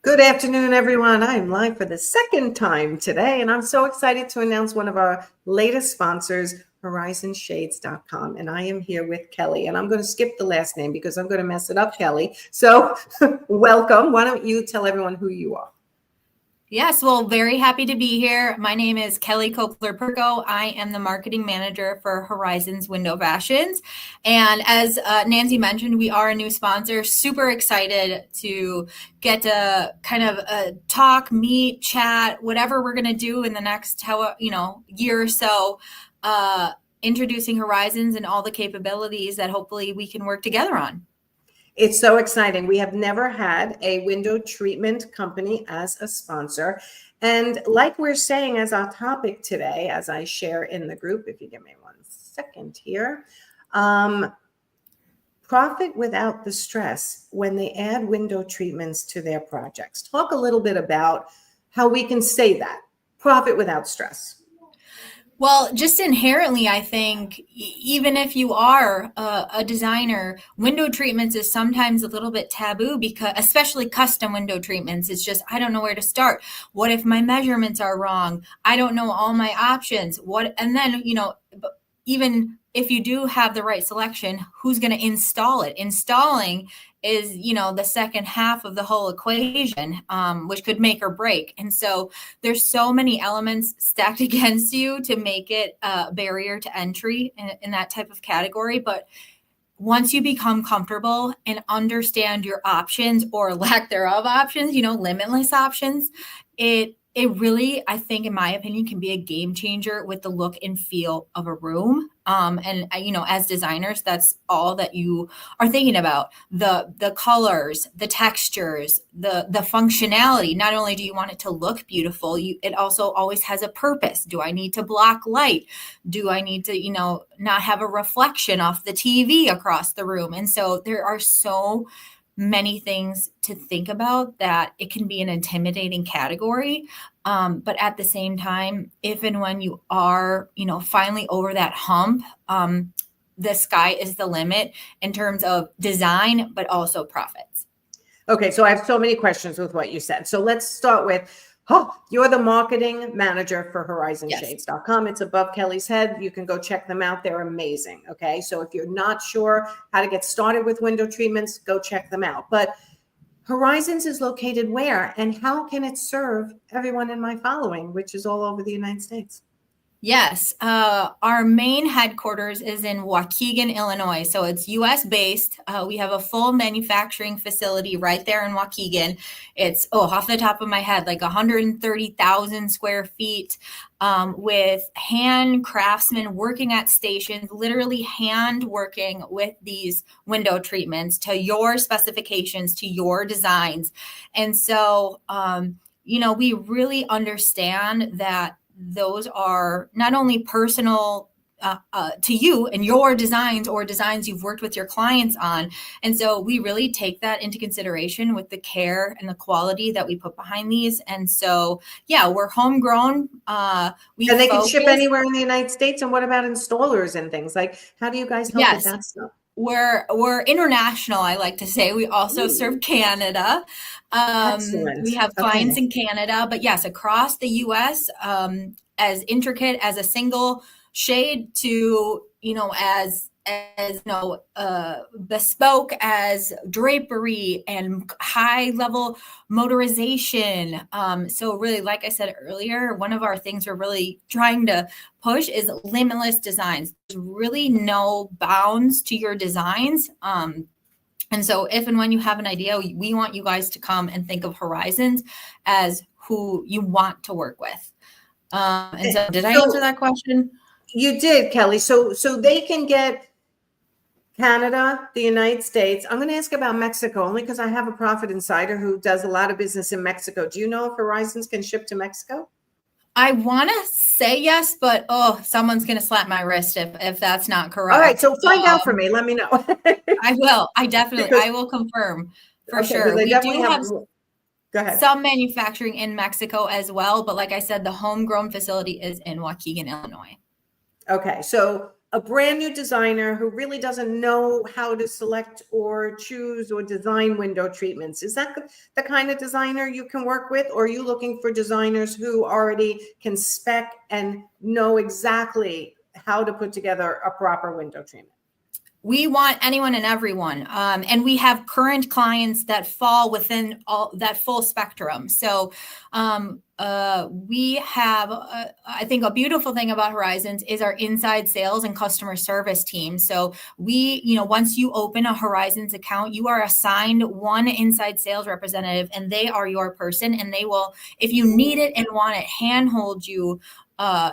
Good afternoon, everyone. I'm live for the second time today, and I'm so excited to announce one of our latest sponsors, horizonshades.com. And I am here with Kelly, and I'm going to skip the last name because I'm going to mess it up, Kelly. So welcome. Why don't you tell everyone who you are? Yes, well, very happy to be here. My name is Kelly Kopler-Perko. I am the marketing manager for Horizons Window Fashions. And as Nancy mentioned, we are a new sponsor. Super excited to get to kind of talk, meet, chat, whatever we're going to do in the next year or so, introducing Horizons and all the capabilities that hopefully we can work together on. It's so exciting. We have never had a window treatment company as a sponsor. And like we're saying as our topic today, as I share in the group, if you give me 1 second here, profit without the stress when they add window treatments to their projects. Talk a little bit about how we can say that, profit without stress. Well, just inherently, I think, even if you are a designer, window treatments is sometimes a little bit taboo because, especially custom window treatments, it's just, I don't know where to start. What if my measurements are wrong? I don't know all my options. And then, even if you do have the right selection, who's going to install it? Installing is, the second half of the whole equation, which could make or break. And so there's so many elements stacked against you to make it a barrier to entry in that type of category. But once you become comfortable and understand your options or lack thereof options, limitless options, it really, I think, in my opinion, can be a game changer with the look and feel of a room. As designers, that's all that you are thinking about. The colors, the textures, the functionality. Not only do you want it to look beautiful, it also always has a purpose. Do I need to block light? Do I need to, not have a reflection off the TV across the room? And so there are so many things to think about that it can be an intimidating category. But at the same time, if and when you are, finally over that hump, the sky is the limit in terms of design, but also profits. Okay, so I have so many questions with what you said. So let's start with, you're the marketing manager for horizonshades.com. It's above Kelly's head. You can go check them out. They're amazing. Okay, so if you're not sure how to get started with window treatments, go check them out. But Horizons is located where, and how can it serve everyone in my following, which is all over the United States? Yes, our main headquarters is in Waukegan, Illinois. So it's US based. We have a full manufacturing facility right there in Waukegan. It's, off the top of my head, like 130,000 square feet, with hand craftsmen working at stations, literally hand working with these window treatments to your specifications, to your designs. And so, we really understand that those are not only personal to you and your designs or designs you've worked with your clients on. And so we really take that into consideration with the care and the quality that we put behind these. And so, yeah, we're homegrown. And they can ship anywhere in the United States. And what about installers and things? Like, how do you guys help with that stuff? We're international, I like to say. We also serve Canada. Excellent. We have clients in Canada, but yes, across the US, as intricate as a single shade to, bespoke as drapery and high level motorization. So really, like I said earlier, one of our things we're really trying to push is limitless designs. There's really no bounds to your designs. And so if and when you have an idea, we want you guys to come and think of Horizons as who you want to work with. And so did I answer that question? You did, Kelly. So they can get Canada, the United States. I'm going to ask about Mexico only because I have a profit insider who does a lot of business in Mexico. Do you know if Horizons can ship to Mexico? I want to say yes, but someone's going to slap my wrist if that's not correct. All right, so find out for me. Let me know. I will. I will confirm for sure. We do have go ahead. Some manufacturing in Mexico as well, but like I said, the homegrown facility is in Waukegan, Illinois. Okay, so a brand new designer who really doesn't know how to select or choose or design window treatments, is that the kind of designer you can work with? Or are you looking for designers who already can spec and know exactly how to put together a proper window treatment? We want anyone and everyone. And we have current clients that fall within all that full spectrum. So we have, I think a beautiful thing about Horizons is our inside sales and customer service team. So we, once you open a Horizons account, you are assigned one inside sales representative, and they are your person, and they will, if you need it and want it, handhold you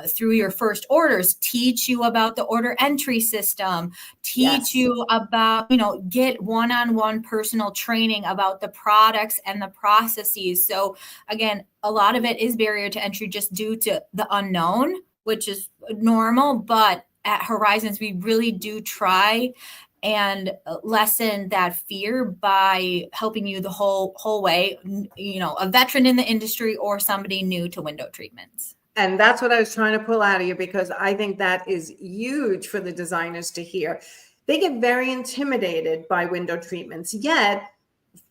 through your first orders, teach you about the order entry system, teach you about, get one-on-one personal training about the products and the processes. So again, a lot of it is barrier to entry just due to the unknown, which is normal. But at Horizons, we really do try and lessen that fear by helping you the whole way, a veteran in the industry or somebody new to window treatments. And that's what I was trying to pull out of you, because I think that is huge for the designers to hear. They get very intimidated by window treatments. Yet,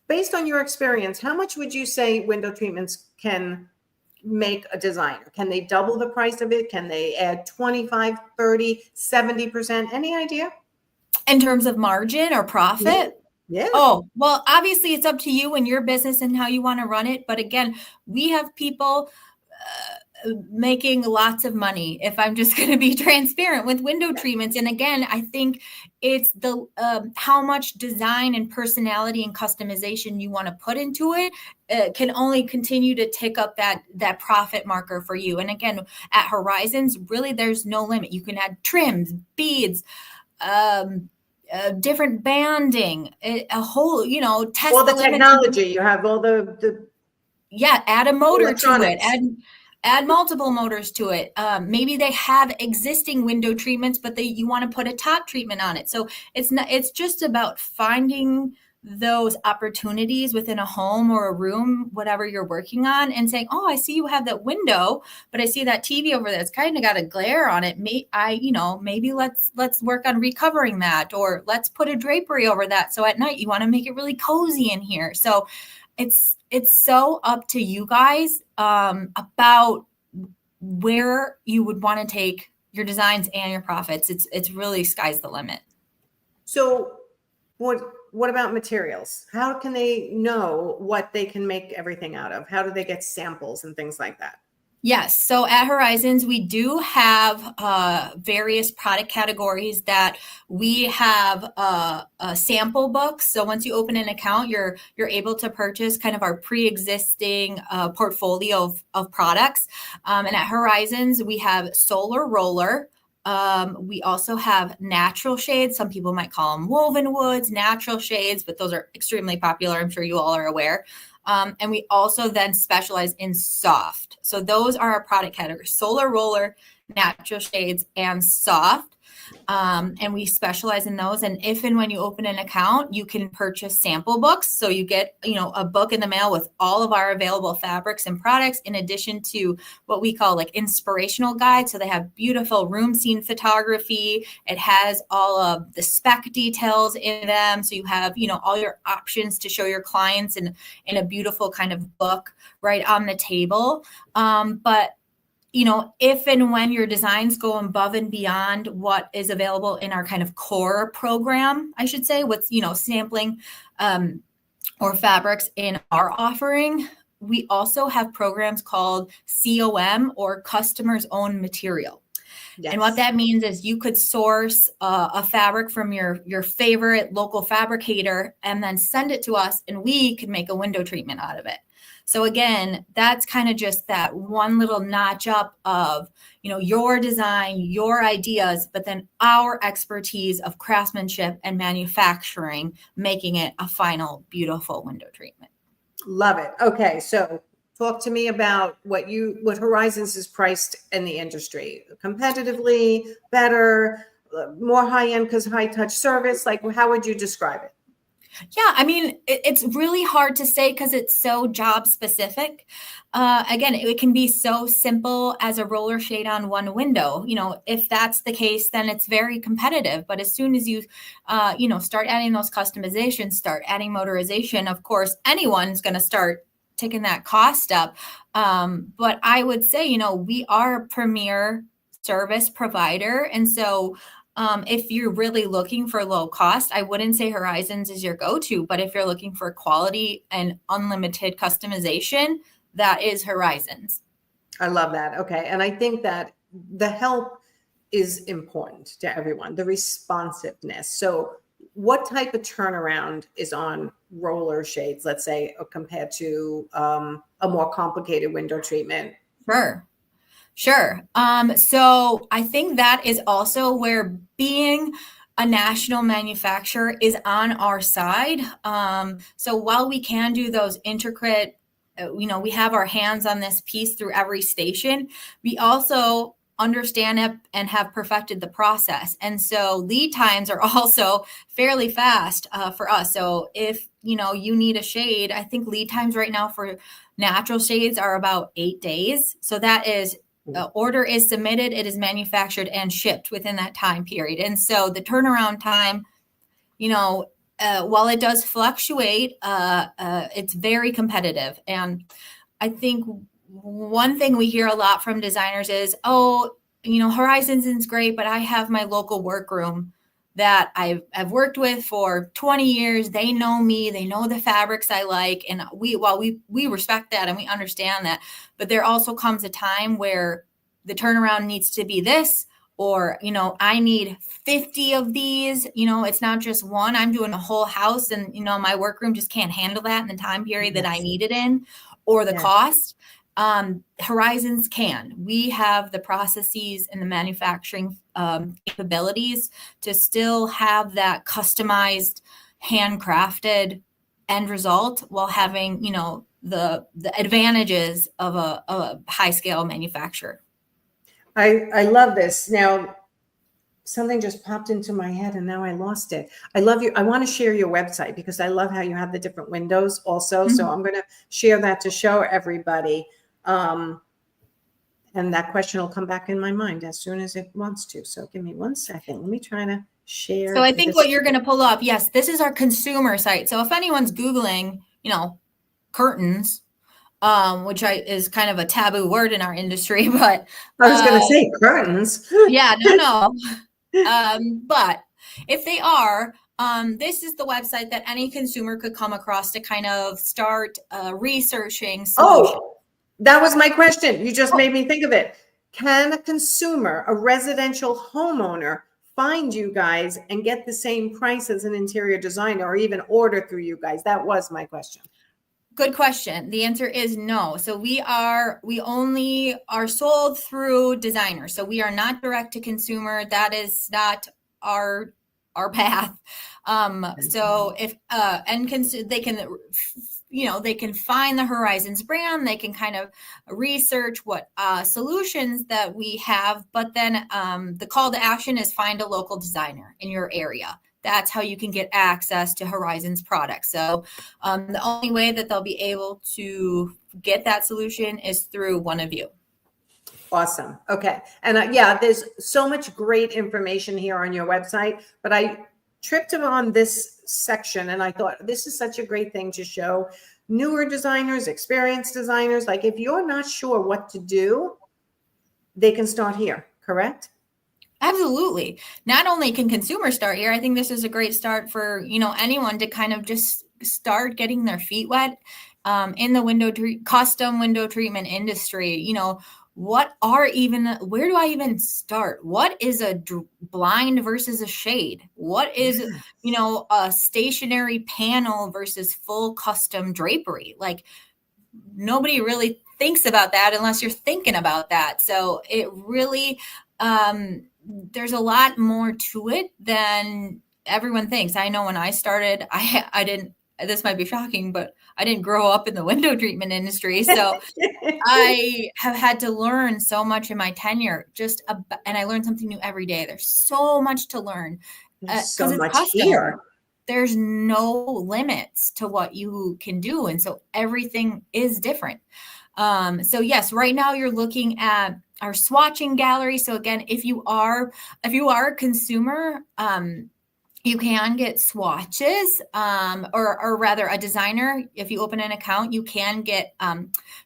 based on your experience, how much would you say window treatments can make a designer? Can they double the price of it? Can they add 25, 30, 70%? Any idea? In terms of margin or profit? Yeah. Oh, well, obviously it's up to you and your business and how you want to run it. But again, we have people making lots of money, if I'm just going to be transparent, with window treatments. And again, I think it's the how much design and personality and customization you want to put into it can only continue to tick up that profit marker for you. And again, at Horizons, really there's no limit. You can add trims, beads, different banding, a whole, test all the technology. You have all the add a motor to it, add multiple motors to it. Maybe they have existing window treatments, but you want to put a top treatment on it. So it's just about finding those opportunities within a home or a room, whatever you're working on, and saying, oh, I see you have that window, but I see that TV over there. It's kind of got a glare on it. Maybe let's work on recovering that, or let's put a drapery over that. So at night you want to make it really cozy in here. So it's so up to you guys about where you would want to take your designs and your profits. It's really sky's the limit. So what about materials? How can they know what they can make everything out of? How do they get samples and things like that? Yes. So at Horizons, we do have various product categories that we have sample books. So once you open an account, you're able to purchase kind of our pre-existing portfolio of products. And at Horizons, we have solar roller. We also have natural shades. Some people might call them woven woods, natural shades, but those are extremely popular. I'm sure you all are aware. And we also then specialize in soft. So those are our product categories: solar roller, natural shades, and soft. And we specialize in those. And if and when you open an account, you can purchase sample books. So you get, a book in the mail with all of our available fabrics and products, in addition to what we call like inspirational guides. So they have beautiful room scene photography. It has all of the spec details in them. So you have, all your options to show your clients in a beautiful kind of book right on the table. But if and when your designs go above and beyond what is available in our kind of core program, I should say, what's, sampling or fabrics in our offering, we also have programs called COM, or Customer's Own Material. Yes. And what that means is you could source a fabric from your favorite local fabricator and then send it to us, and we could make a window treatment out of it. So again, that's kind of just that one little notch up of, your design, your ideas, but then our expertise of craftsmanship and manufacturing, making it a final beautiful window treatment. Love it. Okay. So talk to me about what Horizons is priced in the industry. Competitively, better, more high-end because high-touch service. Like, how would you describe it? Yeah, I mean, it's really hard to say because it's so job specific. Again, it can be so simple as a roller shade on one window. If that's the case, then it's very competitive. But as soon as you, start adding those customizations, start adding motorization, of course, anyone's going to start taking that cost up. But I would say, we are a premier service provider, and so if you're really looking for low cost, I wouldn't say Horizons is your go-to, but if you're looking for quality and unlimited customization, that is Horizons. I love that. Okay. And I think that the help is important to everyone, the responsiveness. So what type of turnaround is on roller shades, let's say, compared to a more complicated window treatment? Sure. So I think that is also where being a national manufacturer is on our side. So while we can do those intricate, we have our hands on this piece through every station, we also understand it and have perfected the process. And so lead times are also fairly fast for us. So if, you need a shade, I think lead times right now for natural shades are about 8 days. So that is order is submitted, it is manufactured and shipped within that time period. And so the turnaround time, while it does fluctuate, it's very competitive. And I think one thing we hear a lot from designers is, Horizons is great, but I have my local workroom that I've worked with for 20 years. They know me, they know the fabrics I like. And we respect that and we understand that, but there also comes a time where the turnaround needs to be this, or, I need 50 of these, it's not just one, I'm doing a whole house and, my workroom just can't handle that in the time period that I need it in, or the cost. Horizons can. We have the processes and the manufacturing capabilities to still have that customized, handcrafted end result while having, the advantages of a high scale manufacturer. I love this. Now, something just popped into my head and now I lost it. I love you. I want to share your website because I love how you have the different windows also. Mm-hmm. So I'm going to share that to show everybody. And that question will come back in my mind as soon as it wants to. So give me 1 second. Let me try to share. So I think what you're going to pull up, yes, this is our consumer site. So if anyone's Googling, curtains, which is kind of a taboo word in our industry, but I was going to say curtains. Yeah, no. But if they are, this is the website that any consumer could come across to kind of start researching solutions. Oh, that was my question. You just made me think of it. Can a consumer, a residential homeowner, find you guys and get the same price as an interior designer or even order through you guys? That was my question. Good question. The answer is no. So we only are sold through designers. So we are not direct to consumer. That is not our path. So if they can, they can find the Horizons brand. They can kind of research what solutions that we have. But then the call to action is find a local designer in your area. That's how you can get access to Horizons products. So the only way that they'll be able to get that solution is through one of you. Awesome. Okay. And there's so much great information here on your website, but I tripped on this section and I thought this is such a great thing to show newer designers, experienced designers. Like if you're not sure what to do, they can start here, correct? Absolutely. Not only can consumers start here, I think this is a great start for, anyone to kind of just start getting their feet wet in the custom window treatment industry. Where do I even start? What is a blind versus a shade? What is, a stationary panel versus full custom drapery? Like nobody really thinks about that unless you're thinking about that. So it really, there's a lot more to it than everyone thinks. I know when I started, I didn't, this might be shocking, but I didn't grow up in the window treatment industry. So I have had to learn so much in my tenure and I learn something new every day. There's so much to learn. So much here. there's no limits to what you can do. And so everything is different. So yes, right now you're looking at our swatching gallery. So again, if you are a consumer, you can get swatches, or rather a designer. If you open an account, you can get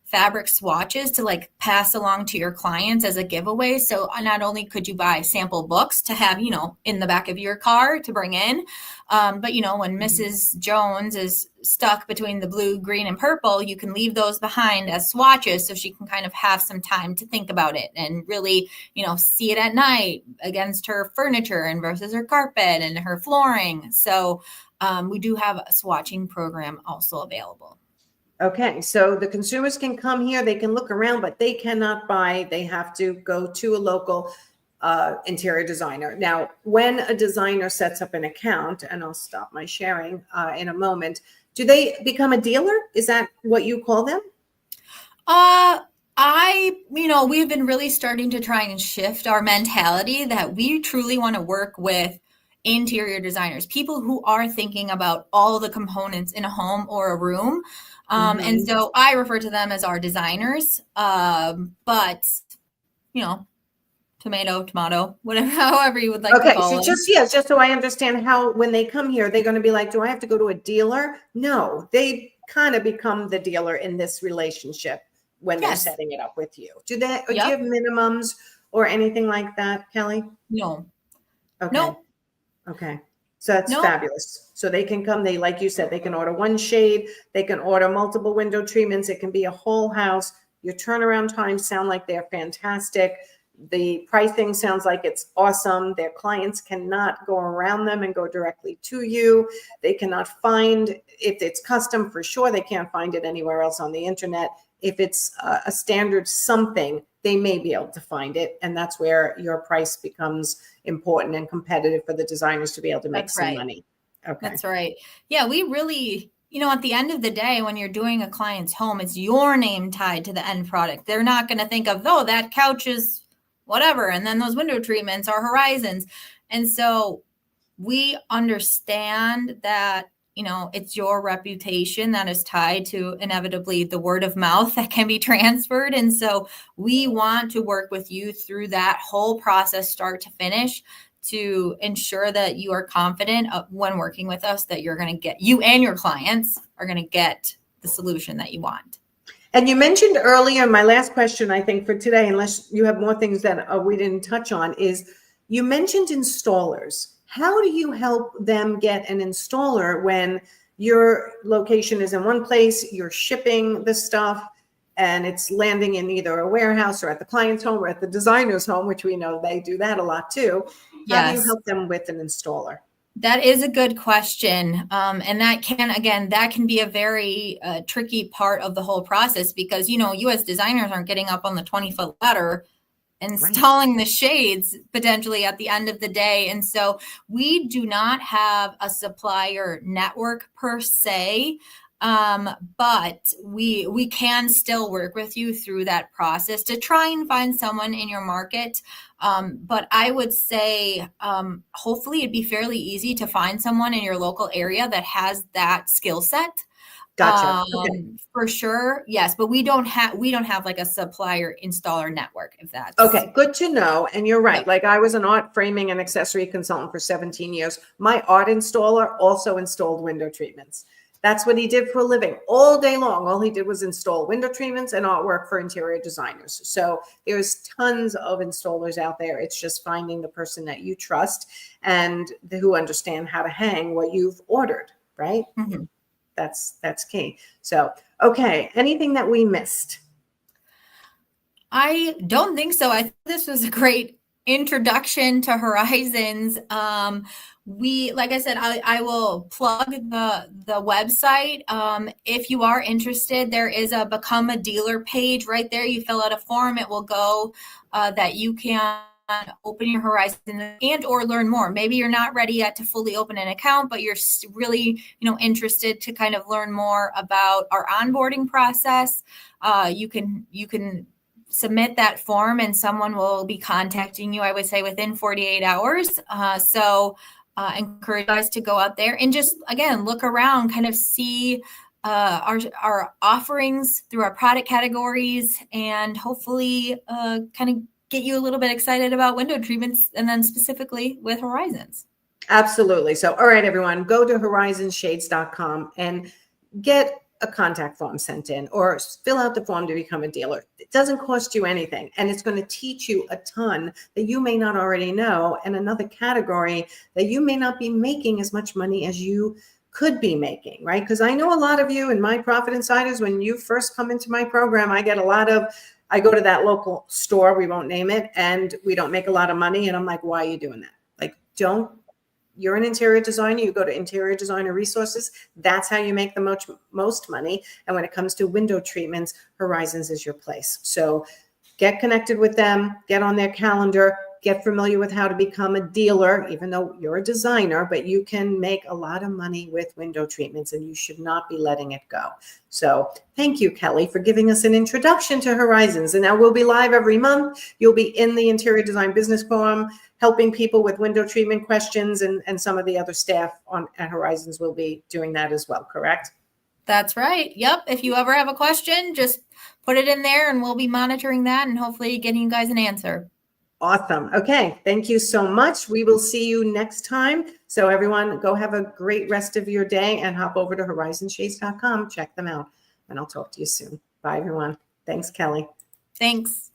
fabric swatches to like pass along to your clients as a giveaway. So not only could you buy sample books to have, in the back of your car to bring in, but when Mrs. Jones is stuck between the blue, green, and purple, you can leave those behind as swatches so she can kind of have some time to think about it and really, see it at night against her furniture and versus her carpet and her flooring. So we do have a swatching program also available. Okay, so the consumers can come here, they can look around, but they cannot buy. They have to go to a local interior designer. Now, when a designer sets up an account, and I'll stop my sharing in a moment, do they become a dealer? Is that what you call them? We've been really starting to try and shift our mentality that we truly want to work with interior designers, people who are thinking about all the components in a home or a room. And so I refer to them as our designers, but, tomato, whatever, however you would like to call it. Just so I understand how, when they come here, they're going to be like, do I have to go to a dealer? No, they kind of become the dealer in this relationship when they're setting it up with you. Do you have minimums or anything like that, Kelly? No. Okay. No. Okay. So that's fabulous. So they can come, like you said, they can order one shade, they can order multiple window treatments. It can be a whole house. Your turnaround times sound like they're fantastic. The pricing sounds like it's awesome. Their clients cannot go around them and go directly to you. They cannot find, if it's custom, for sure, they can't find it anywhere else on the internet. If it's a standard something, they may be able to find it. And that's where your price becomes important and competitive for the designers to be able to make some money. Okay. That's right. Yeah, we really, at the end of the day, when you're doing a client's home, it's your name tied to the end product. They're not going to think of, that couch is whatever. And then those window treatments are Horizons. And so we understand that, it's your reputation that is tied to inevitably the word of mouth that can be transferred. And so we want to work with you through that whole process, start to finish, to ensure that you are confident when working with us, that you're going to get, you and your clients are going to get the solution that you want. And you mentioned earlier, my last question, I think, for today, unless you have more things that we didn't touch on, is you mentioned installers. How do you help them get an installer when your location is in one place, you're shipping the stuff, and it's landing in either a warehouse or at the client's home or at the designer's home, which we know they do that a lot too. How do you help them with an installer? That is a good question. And that can be a very tricky part of the whole process because, you as designers aren't getting up on the 20-foot ladder installing the shades potentially at the end of the day. And so we do not have a supplier network per se, but we can still work with you through that process to try and find someone in your market. But I would say hopefully it'd be fairly easy to find someone in your local area that has that skill set. Gotcha. Okay. For sure. Yes. But we don't have like a supplier installer network, if that's okay. Good to know. And you're right. Like I was an art framing and accessory consultant for 17 years. My art installer also installed window treatments. That's what he did for a living all day long. All he did was install window treatments and artwork for interior designers. So there's tons of installers out there. It's just finding the person that you trust and who understand how to hang what you've ordered, right? Mm-hmm. That's key. So, okay. Anything that we missed? I don't think so. I think this was a great introduction to Horizons. Like I said, I will plug the website. If you are interested, there is a Become a Dealer page right there. You fill out a form. It will go that you can open your Horizons and or learn more. Maybe you're not ready yet to fully open an account, but you're really, interested to kind of learn more about our onboarding process. You can submit that form and someone will be contacting you, I would say, within 48 hours. So encourage you guys to go out there and just, again, look around, kind of see our offerings through our product categories, and hopefully kind of get you a little bit excited about window treatments, and then specifically with Horizons. Absolutely. So, all right, everyone, go to horizonshades.com and get a contact form sent in, or fill out the form to become a dealer. It doesn't cost you anything, and it's going to teach you a ton that you may not already know, and another category that you may not be making as much money as you could be making, right? Because I know a lot of you in my Profit Insiders, when you first come into my program, I get a lot of, I go to that local store, we won't name it, and we don't make a lot of money. And I'm like, why are you doing that? Like, you're an interior designer, you go to Interior Designer Resources. That's how you make the most money. And when it comes to window treatments, Horizons is your place. So get connected with them, get on their calendar, get familiar with how to become a dealer, even though you're a designer, but you can make a lot of money with window treatments, and you should not be letting it go. So thank you, Kelly, for giving us an introduction to Horizons. And now we'll be live every month. You'll be in the Interior Design Business Forum, helping people with window treatment questions, and some of the other staff at Horizons will be doing that as well, correct? That's right. Yep. If you ever have a question, just put it in there and we'll be monitoring that and hopefully getting you guys an answer. Awesome. Okay. Thank you so much. We will see you next time. So everyone, go have a great rest of your day and hop over to horizonshades.com. Check them out, and I'll talk to you soon. Bye, everyone. Thanks, Kelly. Thanks.